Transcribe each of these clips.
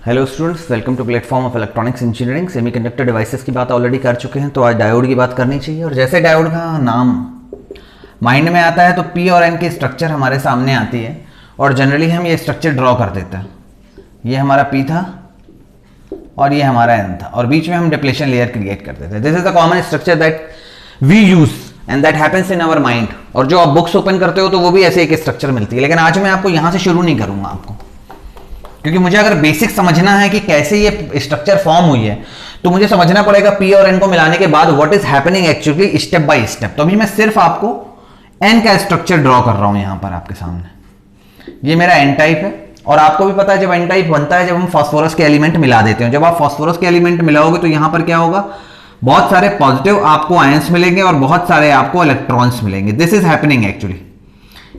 Hello students, welcome to platform of electronics engineering. Semiconductor devices की बात already कर चुके हैं, तो आज डायोड की बात करनी चाहिए। और जैसे डायोड का नाम माइंड में आता है तो पी और एन की स्ट्रक्चर हमारे सामने आती है और जनरली हम ये स्ट्रक्चर ड्रॉ कर देते हैं। ये हमारा पी था और ये हमारा एन था और बीच में हम डिप्लेशन लेयर क्रिएट कर देते हैं। This is the common structure that we use and that happens in our mind. और जो आप बुक्स ओपन करते हो तो वो भी ऐसे एक स्ट्रक्चर मिलती है। लेकिन आज मैं आपको यहां से शुरू नहीं करूंगा आपको, क्योंकि मुझे अगर बेसिक समझना है कि कैसे ये स्ट्रक्चर फॉर्म हुई है तो मुझे समझना पड़ेगा पी और एन को मिलाने के बाद what is happening actually step by step. तो अभी मैं सिर्फ आपको एन का स्ट्रक्चर ड्रॉ कर रहा हूं यहां पर आपके सामने। ये मेरा एन टाइप है और आपको भी पता है जब एन टाइप बनता है जब हम फास्फोरस के एलिमेंट मिला देते हैं। जब आप फास्फोरस के एलिमेंट मिलाओगे तो यहां पर क्या होगा, बहुत सारे पॉजिटिव आपको आयंस मिलेंगे और बहुत सारे आपको इलेक्ट्रॉन्स मिलेंगे। दिस इज हैपनिंग एक्चुअली,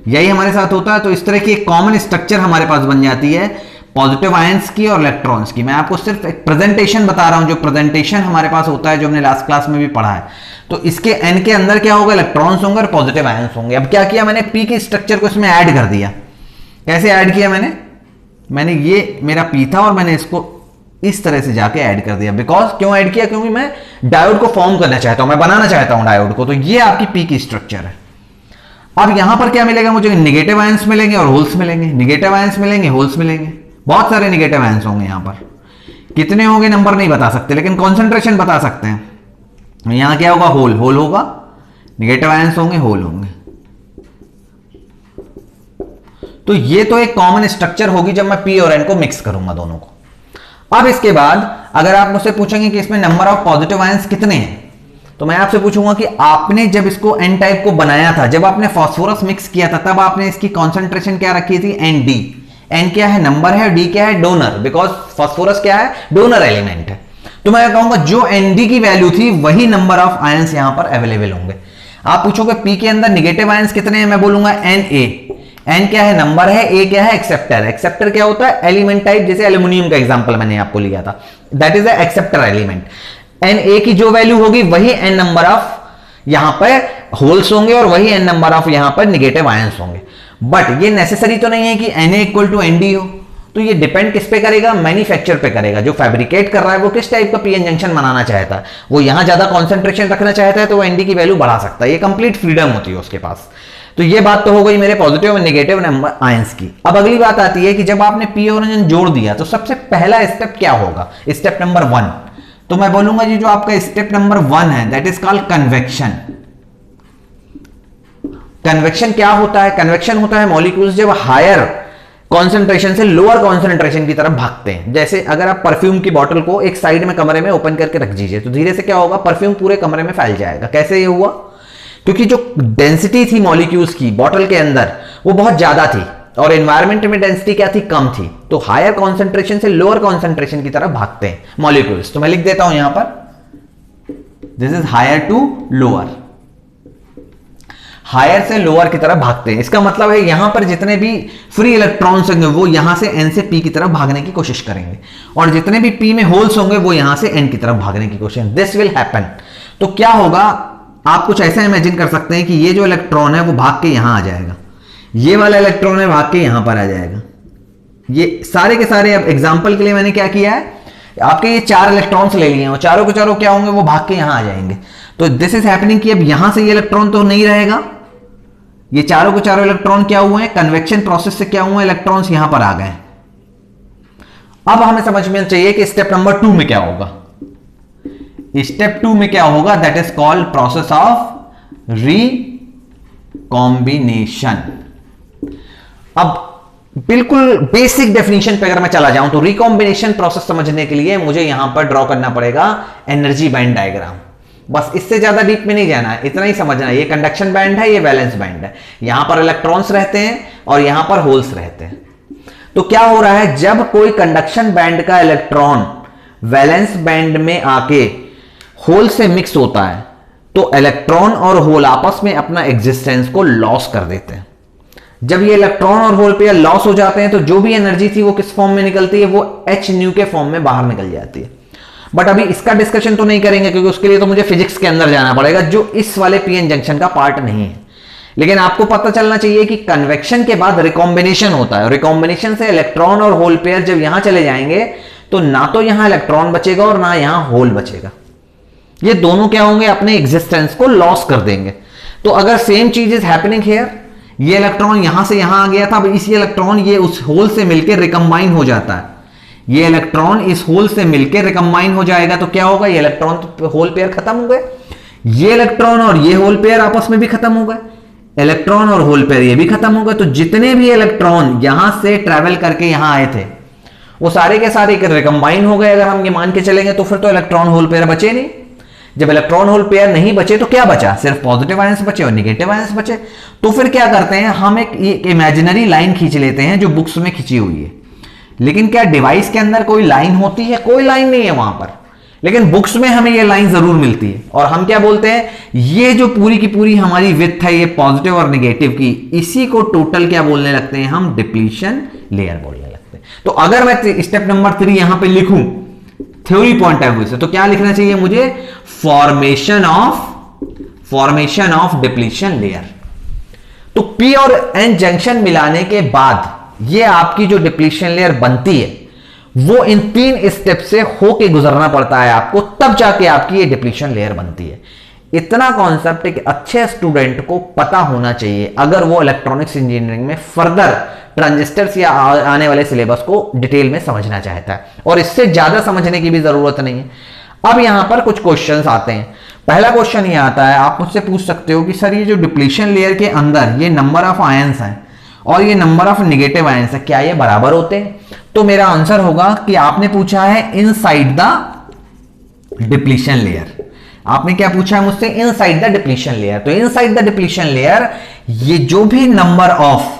यही हमारे साथ होता है। तो इस तरह की एक कॉमन स्ट्रक्चर हमारे पास बन जाती है पॉजिटिव आयंस की और इलेक्ट्रॉन्स की। मैं आपको सिर्फ एक प्रेजेंटेशन बता रहा हूं, जो प्रेजेंटेशन हमारे पास होता है, जो हमने लास्ट क्लास में भी पढ़ा है। तो इसके एन के अंदर क्या होगा, इलेक्ट्रॉन्स होंगे और पॉजिटिव आयंस होंगे। अब क्या किया मैंने, पी के स्ट्रक्चर को इसमें ऐड कर दिया। कैसे ऐड किया मैंने ये मेरा पी था और मैंने इसको इस तरह से जाके ऐड कर दिया। बिकॉज क्यों ऐड किया, क्योंकि मैं डायोड को फॉर्म करना चाहता हूं, मैं बनाना चाहता हूं डायोड को। तो ये आपकी पी की स्ट्रक्चर है। अब यहां पर क्या मिलेगा मुझे, नेगेटिव आयंस मिलेंगे और होल्स मिलेंगे। नेगेटिव आयंस मिलेंगे, होल्स मिलेंगे, बहुत सारे नेगेटिव आयंस होंगे। यहां पर कितने होंगे नंबर नहीं बता सकते, लेकिन कॉन्सेंट्रेशन बता सकते हैं। यहां क्या होगा, होल होल होगा, नेगेटिव आयंस होंगे, होल होंगे। तो ये तो एक कॉमन स्ट्रक्चर होगी जब मैं पी और एन को मिक्स करूंगा दोनों को। अब इसके बाद अगर आप मुझसे पूछेंगे कि इसमें नंबर ऑफ पॉजिटिव आयंस कितने हैं, तो मैं आपसे पूछूंगा कि आपने जब इसको एन टाइप को बनाया था, जब आपने फास्फोरस मिक्स किया था, तब आपने इसकी कॉन्सेंट्रेशन क्या रखी थी, एन डी। एन क्या है, नंबर है, डी क्या है, डोनर। बिकॉज फास्फोरस क्या है, डोनर एलिमेंट है। तो मैं कहूंगा जो एन डी की वैल्यू थी वही नंबर ऑफ आयंस यहां पर अवेलेबल होंगे। आप पूछोगे पी के अंदर नेगेटिव आयंस कितने हैं, मैं बोलूंगा एन ए। एन क्या है, नंबर है, ए क्या है, एक्सेप्टर। एक्सेप्टर क्या होता है, एलिमेंट टाइप। जैसे एल्यूमिनियम का एग्जांपल मैंने आपको लिया था, that is the acceptor element. N A की जो वैल्यू होगी वही एन नंबर ऑफ यहां पर होल्स होंगे और वही एन नंबर ऑफ यहां पर नेगेटिव आयंस होंगे। बट ये नेसेसरी तो नहीं है कि N A equal to N D हो। तो ये डिपेंड किस पे करेगा, मैन्युफैक्चर पे करेगा। जो फैब्रिकेट कर रहा है वो किस टाइप का पीएन जंक्शन बनाना चाहता है, वो यहां ज्यादा कॉन्सेंट्रेशन रखना चाहता है तो वो एनडी की वैल्यू बढ़ा सकता है। ये कंप्लीट फ्रीडम होती है उसके पास। तो ये बात तो हो गई मेरे पॉजिटिव और नेगेटिव नंबर आयंस की। अब अगली बात आती है कि जब आपने पी और एन जोड़ दिया तो सबसे पहला स्टेप क्या होगा, स्टेप नंबर 1। तो मैं बोलूंगा जी जो आपका स्टेप नंबर 1 है that is called convection. Convection क्या होता है, कन्वेक्शन होता है मॉलिक्यूल्स जब हायर कॉन्सेंट्रेशन से लोअर कॉन्सेंट्रेशन की तरफ भागते हैं। जैसे अगर आप परफ्यूम की बोतल को एक साइड में कमरे में ओपन करके रख दीजिए तो धीरे से क्या होगा, परफ्यूम पूरे कमरे में फैल जाएगा। कैसे ये हुआ, क्योंकि जो डेंसिटी थी मॉलिक्यूल्स की बोतल के अंदर वो बहुत ज्यादा थी और एनवायरमेंट में डेंसिटी क्या थी, कम थी। तो हायर कॉन्सेंट्रेशन से लोअर कॉन्सेंट्रेशन की तरफ भागते हैं मॉलिक्यूल्स। तो मैं लिख देता हूं यहां पर, this is higher to lower. Higher से लोअर की तरफ भागते हैं। इसका मतलब है यहां पर जितने भी फ्री इलेक्ट्रॉन्स होंगे वो यहां से एन से पी की तरफ भागने की कोशिश करेंगे और जितने भी पी में होल्स होंगे वो यहां से एन की तरफ भागने की कोशिश। This will happen. तो क्या होगा, आप कुछ ऐसा इमेजिन कर सकते हैं कि ये जो इलेक्ट्रॉन है वो भाग के यहां आ जाएगा, ये वाला इलेक्ट्रॉन है भाग के यहां पर आ जाएगा। ये सारे के सारे, अब एग्जांपल के लिए मैंने क्या किया है, आपके ये 4 इलेक्ट्रॉन्स ले लिए हैं और चारों के चारों क्या होंगे, वो भाग के यहां आ जाएंगे। तो दिस इज हैपनिंग कि अब यहां से ये इलेक्ट्रॉन तो नहीं रहेगा, ये चारों के चारों इलेक्ट्रॉन क्या हुए हैं, कन्वेक्शन प्रोसेस से क्या हुआ, इलेक्ट्रॉन्स यहां पर आ गए। अब हमें समझ में चाहिए कि स्टेप नंबर 2 में क्या होगा। स्टेप 2 में क्या होगा, that is called process of recombination. अब बिल्कुल बेसिक डेफिनेशन पे अगर मैं चला जाऊं तो रिकॉम्बिनेशन प्रोसेस समझने के लिए मुझे यहां पर ड्रॉ करना पड़ेगा एनर्जी बैंड डायग्राम। बस इससे ज्यादा डीप में नहीं जाना है, इतना ही समझना है। ये कंडक्शन बैंड है, ये वैलेंस बैंड है। यहां पर इलेक्ट्रॉन्स रहते हैं और यहां पर होल्स रहते हैं। तो क्या हो रहा है, जब कोई कंडक्शन बैंड का इलेक्ट्रॉन वैलेंस बैंड में आके होल से मिक्स होता है तो इलेक्ट्रॉन और होल आपस में अपना एग्जिस्टेंस को लॉस कर देते हैं। जब ये इलेक्ट्रॉन और होल पेयर लॉस हो जाते हैं तो जो भी एनर्जी थी वो किस फॉर्म में निकलती है, वो एच न्यू के फॉर्म में बाहर निकल जाती है। बट अभी इसका डिस्कशन तो नहीं करेंगे क्योंकि उसके लिए तो मुझे फिजिक्स के अंदर जाना पड़ेगा, जो इस वाले पीएन जंक्शन का पार्ट नहीं है। लेकिन आपको पता चलना चाहिए कि कन्वेक्शन के बाद रिकॉम्बिनेशन होता है। रिकॉम्बिनेशन से इलेक्ट्रॉन और होल पेयर जब यहां चले जाएंगे तो ना तो यहां इलेक्ट्रॉन बचेगा और ना यहां होल बचेगा, ये दोनों क्या होंगे, अपने एग्जिस्टेंस को लॉस कर देंगे। तो अगर सेम चीज इज हैपनिंग हियर, ये इलेक्ट्रॉन यहां से यहां आ गया था, अब इसी इलेक्ट्रॉन ये उस होल से मिलकर रिकंबाइन हो जाता है, ये इलेक्ट्रॉन इस होल से मिलकर रिकंबाइन हो जाएगा, तो क्या होगा, ये इलेक्ट्रॉन तो होल पेयर खत्म हो गए, ये इलेक्ट्रॉन और ये होल पेयर आपस में भी खत्म हो गए, इलेक्ट्रॉन और होल पेयर ये भी खत्म हो गए। तो जितने भी इलेक्ट्रॉन यहां से ट्रेवल करके यहां आए थे वो सारे के सारे रिकंबाइन हो गए, अगर हम ये मान के चलेंगे, तो फिर तो इलेक्ट्रॉन होल पेयर बचे नहीं। जब इलेक्ट्रॉन होल पेयर नहीं बचे तो क्या बचा, सिर्फ पॉजिटिव आयंस बचे और नेगेटिव आयंस बचे। तो फिर क्या करते हैं, हम एक इमेजिनरी लाइन खींच लेते हैं जो बुक्स में खींची हुई है। लेकिन क्या डिवाइस के अंदर कोई लाइन होती है, कोई लाइन नहीं है वहां पर, लेकिन बुक्स में हमें ये लाइन जरूर मिलती है। और हम क्या बोलते हैं, ये जो पूरी की पूरी हमारी विड्थ है, ये पॉजिटिव और नेगेटिव की, इसी को टोटल क्या बोलने लगते हैं हम, डिप्लीशन लेयर बोलने लगते हैं। तो अगर मैं स्टेप नंबर 3 यहां पे लिखूं थ्योरी पॉइंट ऑफ व्यू से, तो क्या लिखना चाहिए मुझे, फॉर्मेशन ऑफ डिप्लीशन लेयर। तो पी और एन जंक्शन मिलाने के बाद ये आपकी जो डिप्लीशन लेयर बनती है वो इन 3 स्टेप से होके गुजरना पड़ता है आपको, तब जाके आपकी ये डिप्लीशन लेयर बनती है। इतना कॉन्सेप्ट एक अच्छे स्टूडेंट को पता होना चाहिए अगर वो इलेक्ट्रॉनिक्स इंजीनियरिंग में फर्दर ट्रांजिस्टर्स या आने वाले सिलेबस को डिटेल में समझना चाहता है, और इससे ज्यादा समझने की भी जरूरत नहीं है। अब यहां पर कुछ क्वेश्चंस आते हैं। पहला क्वेश्चन ये आता है, आप मुझसे पूछ सकते हो कि सर ये जो डिप्लीशन लेयर के अंदर ये नंबर ऑफ आयंस हैं और ये नंबर ऑफ नेगेटिव आयंस है, क्या ये बराबर होते हैं? तो मेरा आंसर होगा कि आपने पूछा है इनसाइड द डिप्लीशन लेयर। आपने क्या पूछा है मुझसे, इनसाइड द डिप्लीशन लेयर। तो इनसाइड द डिप्लीशन लेयर ये जो भी नंबर ऑफ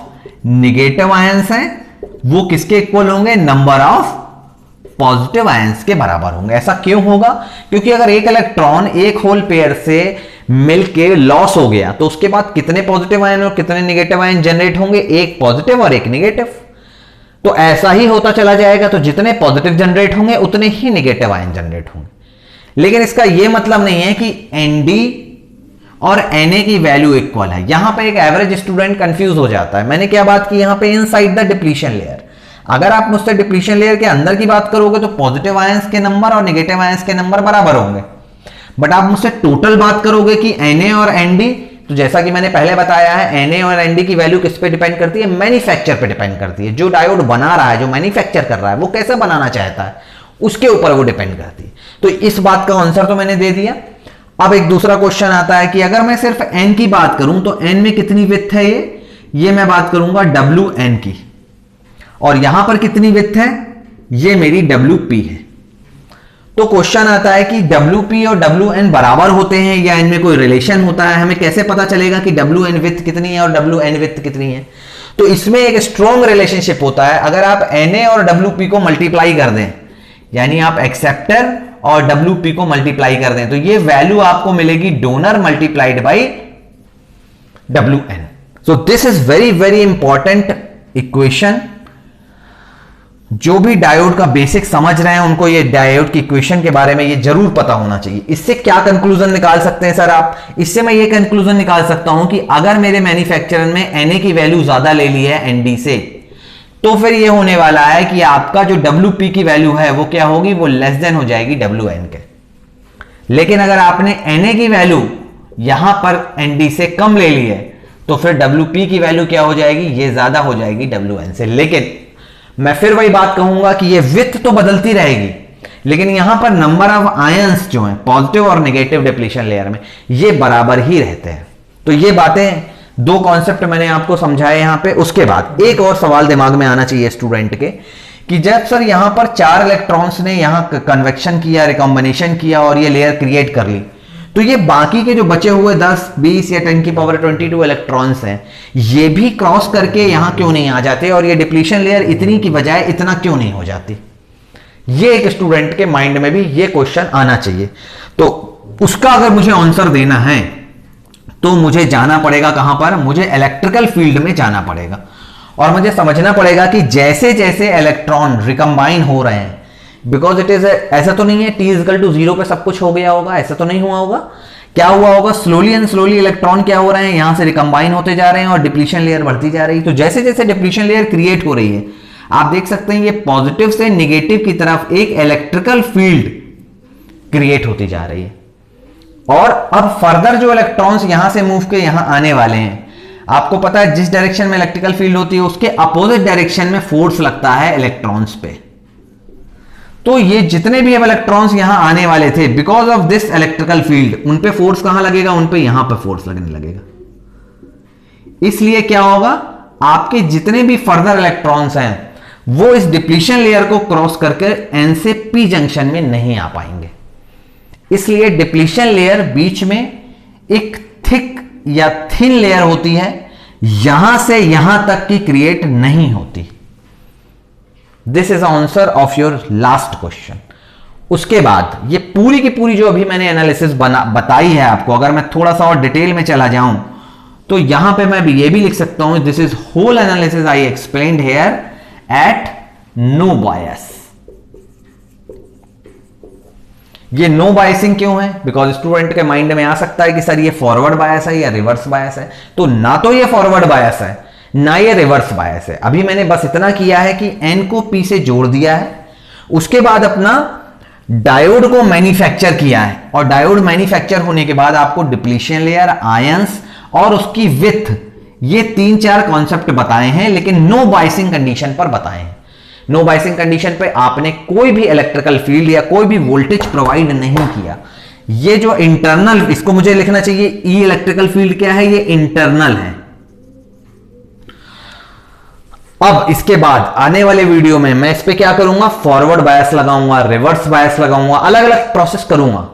नेगेटिव आयंस हैं वो किसके इक्वल होंगे, नंबर ऑफ पॉजिटिव आयंस के बराबर होंगे। ऐसा क्यों होगा, क्योंकि अगर एक इलेक्ट्रॉन एक होल पेयर से मिलके लॉस हो गया तो उसके बाद कितने पॉजिटिव आयन और कितने नेगेटिव आयन जनरेट होंगे, एक पॉजिटिव और एक नेगेटिव। तो ऐसा ही होता चला जाएगा, तो जितने पॉजिटिव जनरेट होंगे उतने ही नेगेटिव आयन जनरेट होंगे। लेकिन इसका यह मतलब नहीं है कि एनडी और एनए की वैल्यू इक्वल है। यहां पे एक एवरेज स्टूडेंट कंफ्यूज हो जाता है। मैंने क्या बात की यहां पे, इनसाइड द डिप्लीशन लेयर। अगर आप मुझसे डिप्लीशन लेयर के अंदर की बात करोगे तो पॉजिटिव आयंस के नंबर और नेगेटिव आयंस के नंबर बराबर होंगे, बट आप मुझसे टोटल बात करोगे कि एनए और एनडी, तो जैसा कि मैंने पहले बताया है, एनए और एनडी की वैल्यू किस पे डिपेंड करती है, मैन्युफैक्चर पे डिपेंड करती है। जो डायोड बना रहा है, जो मैन्युफैक्चर कर रहा है, वो कैसे बनाना चाहता है उसके ऊपर वो डिपेंड करती है। तो इस बात का आंसर तो मैंने दे दिया। अब एक दूसरा क्वेश्चन आता है कि अगर मैं सिर्फ एन की बात करूं तो एन में कितनी विड्थ है, ये मैं बात करूंगा डब्ल्यू एन की, और यहां पर कितनी विड्थ है, ये मेरी डब्ल्यू पी है। तो क्वेश्चन आता है कि डब्ल्यू पी और डब्ल्यू एन बराबर होते हैं या इनमें कोई रिलेशन होता है, हमें कैसे पता चलेगा कि डब्ल्यू एन विड्थ कितनी है और डब्ल्यू एन विड्थ कितनी है? तो इसमें एक स्ट्रॉन्ग रिलेशनशिप होता है। अगर आप एन ए और डब्ल्यू पी को मल्टीप्लाई कर दें, यानी आप एक्सेप्टर और डब्ल्यू पी को मल्टीप्लाई कर दें, तो ये वैल्यू आपको मिलेगी donor multiplied by W N. So this is very very important equation. जो भी डायोड का बेसिक समझ रहे हैं उनको ये डायोड की इक्वेशन के बारे में ये जरूर पता होना चाहिए। इससे क्या कंक्लूजन निकाल सकते हैं सर आप? इससे मैं ये कंक्लूजन निकाल सकता हूं कि अगर मेरे मैन्युफैक्चरर में एनए की वैल्यू ज्यादा ले ली है एनडी से, तो फिर ये होने वाला है कि आपका जो डब्ल्यू की वैल्यू है वो क्या होगी, वो लेस देन हो जाएगी डब्ल्यू एन के। लेकिन अगर आपने एनए की वैल्यू यहां पर एनडी से कम ले ली है तो फिर डब्ल्यू की वैल्यू क्या हो जाएगी, ये ज्यादा हो जाएगी डब्ल्यू एन से। लेकिन मैं फिर वही बात कहूंगा कि ये विड्थ तो बदलती रहेगी, लेकिन यहां पर नंबर ऑफ आयंस जो हैं पॉजिटिव और नेगेटिव डिप्लीशन लेयर में, ये बराबर ही रहते हैं। तो ये बातें, दो कॉन्सेप्ट मैंने आपको समझाए यहां पे। उसके बाद एक और सवाल दिमाग में आना चाहिए स्टूडेंट के कि जब सर यहां पर 4 इलेक्ट्रॉन्स ने यहां कन्वेक्शन किया, रिकॉम्बिनेशन किया और ये लेयर क्रिएट कर ली, तो ये बाकी के जो बचे हुए 10, 20 या 10 की पावर 22 इलेक्ट्रॉन्स हैं, ये भी क्रॉस करके यहां क्यों नहीं आ जाते और ये डिप्लीशन लेयर इतनी की बजाय इतना क्यों नहीं हो जाती? ये एक स्टूडेंट के माइंड में भी ये क्वेश्चन आना चाहिए। तो उसका अगर मुझे आंसर देना है तो मुझे जाना पड़ेगा कहां पर, मुझे इलेक्ट्रिकल फील्ड में जाना पड़ेगा और मुझे समझना पड़ेगा कि जैसे जैसे इलेक्ट्रॉन रिकंबाइन हो रहे हैं, बिकॉज इट इज, ऐसा तो नहीं है T इक्वल टू 0 पे सब कुछ हो गया होगा, ऐसा तो नहीं हुआ होगा। क्या हुआ होगा, स्लोली एंड स्लोली इलेक्ट्रॉन क्या हो रहे हैं, यहां से रिकंबाइन होते जा रहे हैं और डिप्लीशन लेयर बढ़ती जा रही है। तो जैसे जैसे डिप्लीशन लेयर क्रिएट हो रही है, आप देख सकते हैं ये पॉजिटिव से निगेटिव की तरफ एक इलेक्ट्रिकल फील्ड क्रिएट होती जा रही है। और अब फर्दर जो इलेक्ट्रॉन्स यहां से मूव के यहां आने वाले हैं, आपको पता है जिस डायरेक्शन में इलेक्ट्रिकल फील्ड होती है उसके अपोजिट डायरेक्शन में फोर्स लगता है इलेक्ट्रॉन्स पे। तो ये जितने भी अब इलेक्ट्रॉन्स यहां आने वाले थे, because of this electrical field, उन पे फोर्स कहां लगेगा, उन पे यहां पे फोर्स लगने लगेगा। इसलिए क्या होगा, आपके जितने भी फर्दर इलेक्ट्रॉन्स हैं वो इस डिप्लीशन लेयर को क्रॉस करके एन से पी जंक्शन में नहीं आ पाएंगे। इसलिए डिप्लीशन लेयर बीच में एक थिक या थिन लेयर होती है, यहां से यहां तक की क्रिएट नहीं होती। This is answer of your last question. उसके बाद ये पूरी की पूरी जो अभी मैंने एनालिसिस बताई है आपको, अगर मैं थोड़ा सा और डिटेल में चला जाऊं तो यहां पे मैं भी ये भी लिख सकता हूं, this is whole analysis I explained here at no bias. ये नो बायसिंग क्यों है, बिकॉज स्टूडेंट के माइंड में आ सकता है कि सर ये फॉरवर्ड बायस है या रिवर्स बायस है। तो ना तो ये फॉरवर्ड बायस है ना ये रिवर्स बायस है। अभी मैंने बस इतना किया है कि एन को पी से जोड़ दिया है, उसके बाद अपना डायोड को मैन्युफैक्चर किया है, और डायोड मैन्युफैक्चर होने के बाद आपको डिप्लीशन लेयर, आयंस और उसकी विथ, ये 3-4 कॉन्सेप्ट बताए हैं, लेकिन नो बायसिंग कंडीशन पर बताए हैं। नो बायसिंग कंडीशन पे आपने कोई भी इलेक्ट्रिकल फील्ड या कोई भी वोल्टेज प्रोवाइड नहीं किया। ये जो इंटरनल, इसको मुझे लिखना चाहिए, ई इलेक्ट्रिकल फील्ड क्या है, ये इंटरनल है। अब इसके बाद आने वाले वीडियो में मैं इस पे क्या करूंगा, फॉरवर्ड बायस लगाऊंगा, रिवर्स बायस लगाऊंगा, अलग अलग प्रोसेस करूंगा।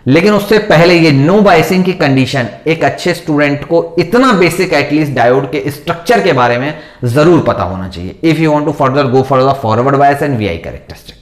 लेकिन उससे पहले ये नो बायसिंग की कंडीशन एक अच्छे स्टूडेंट को इतना बेसिक एटलीस्ट डायोड के स्ट्रक्चर के बारे में जरूर पता होना चाहिए, if you want to further go for the forward bias and VI characteristic.